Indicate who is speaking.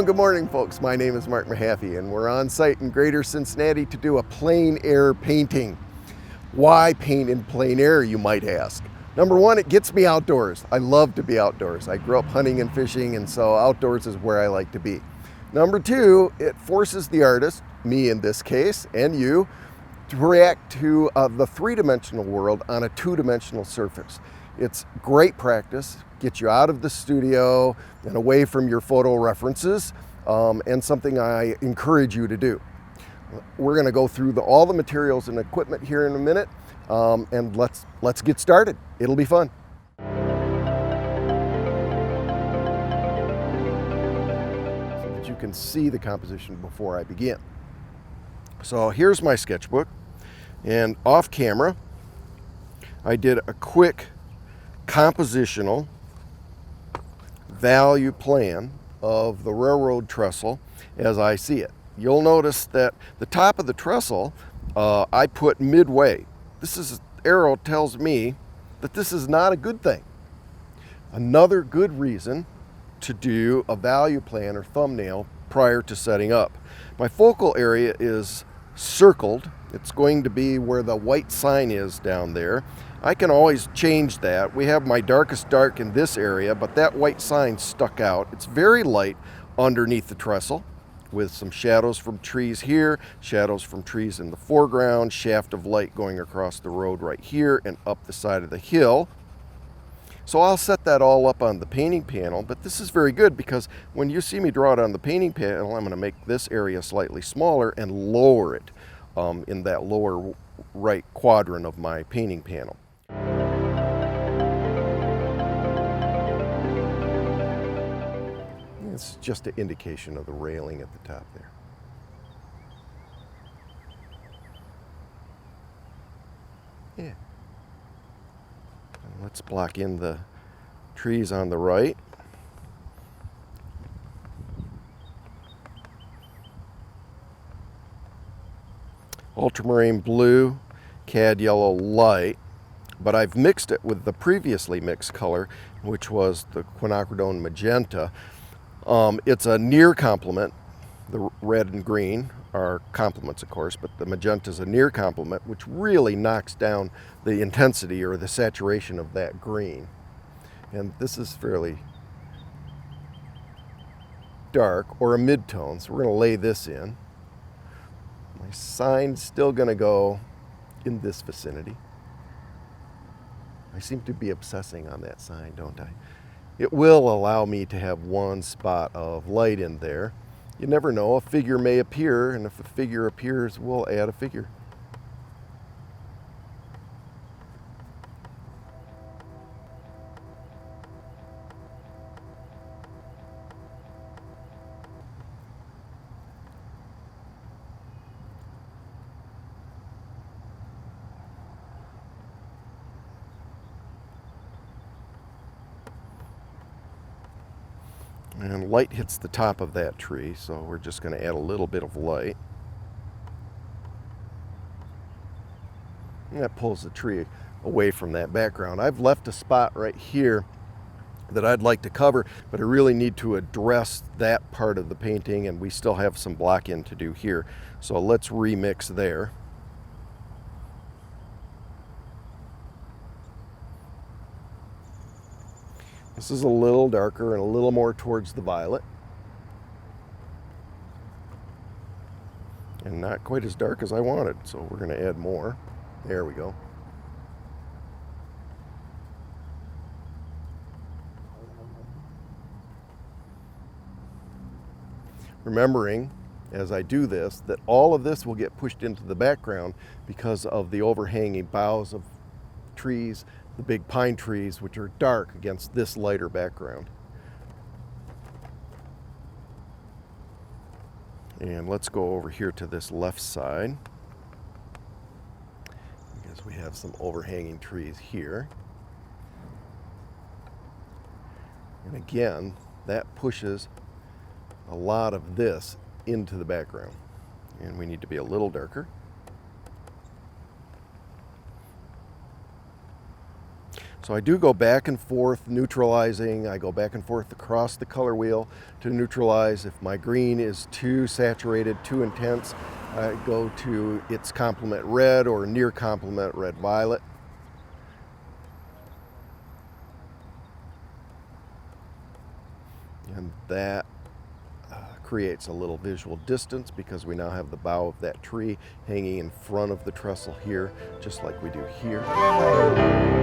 Speaker 1: Well, good morning, folks. My name is Mark Mehaffey, and we're on site in Greater Cincinnati to do a plein air painting. Why paint in plein air, you might ask? Number one, it gets me outdoors. I love to be outdoors. I grew up hunting and fishing, and so outdoors is where I like to be. Number two, it forces the artist, me in this case, and you, to react to the three-dimensional world on a two-dimensional surface. It's great practice, gets you out of the studio and away from your photo references, and something I encourage you to do. We're going to go through all the materials and equipment here in a minute, and let's get started. It'll be fun. So that you can see the composition before I begin. So here's my sketchbook, and off camera I did a quick compositional value plan of the railroad trestle as I see it. You'll notice that the top of the trestle I put midway. This arrow tells me that this is not a good thing. Another good reason to do a value plan or thumbnail prior to setting up. My focal area is circled. It's going to be where the white sign is down there. I can always change that. We have my darkest dark in this area, but that white sign stuck out. It's very light underneath the trestle with some shadows from trees here, shadows from trees in the foreground, shaft of light going across the road right here and up the side of the hill. So I'll set that all up on the painting panel, but this is very good because when you see me draw it on the painting panel, I'm going to make this area slightly smaller and lower it in that lower right quadrant of my painting panel. It's just an indication of the railing at the top there. Yeah. And let's block in the trees on the right. Ultramarine blue, cad yellow light, but I've mixed it with the previously mixed color, which was the quinacridone magenta. It's a near complement. The red and green are complements, of course, but the magenta is a near complement, which really knocks down the intensity or the saturation of that green. And this is fairly dark, or a mid-tone, so we're going to lay this in. My sign's still going to go in this vicinity. I seem to be obsessing on that sign, don't I? It will allow me to have one spot of light in there. You never know, a figure may appear, and if a figure appears, we'll add a figure. And light hits the top of that tree, so we're just going to add a little bit of light. And that pulls the tree away from that background. I've left a spot right here that I'd like to cover, but I really need to address that part of the painting, and we still have some block in to do here. So let's remix there. This is a little darker and a little more towards the violet. And not quite as dark as I wanted, so we're going to add more. There we go. Remembering, as I do this, that all of this will get pushed into the background because of the overhanging boughs of trees, the big pine trees, which are dark against this lighter background. And let's go over here to this left side, because we have some overhanging trees here. And again, that pushes a lot of this into the background. And we need to be a little darker. So I do go back and forth neutralizing. I go back and forth across the color wheel to neutralize. If my green is too saturated, too intense, I go to its complement red or near complement red violet. And that creates a little visual distance because we now have the bough of that tree hanging in front of the trestle here, just like we do here.